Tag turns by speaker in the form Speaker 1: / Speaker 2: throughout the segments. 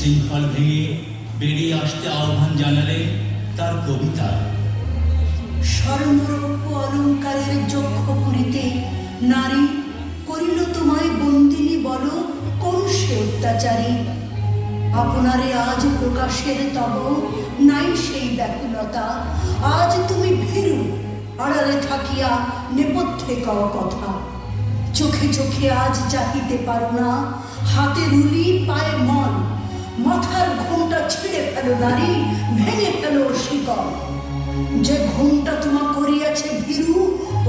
Speaker 1: শৃঙ্খল ভেঙে বেরিয়ে আসতে আহ্বান জানালেন তার কবিতা।
Speaker 2: স্বর্ণরৌপ্য অলঙ্কারের যক্ষ পুরীতে নারী করিল তোমায় বন্দিনী, বলো কোন সে অত্যাচারী? আপনারে আজ প্রকাশের তব নাই সেই ব্যাকুলতা, আজ তুমি ভীরু আড়ালে থাকিয়া নেপথ্যে কও কথা। চোখে চোখে আজ চাহিতে পারো না, হাতে রুলি পায়ে মন, মাথার ঘোমটা ছিঁড়ে ফেলো নারী, ভেঙে ফেলো শিকল। যে ঘোমটা তোমা করিয়াছে ভীরু,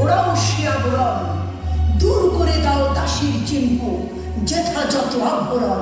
Speaker 2: ওরাও শিয়াবরণ, দূর করে দাও দাসীর চিহ্ন, যেথা যত আভরণ।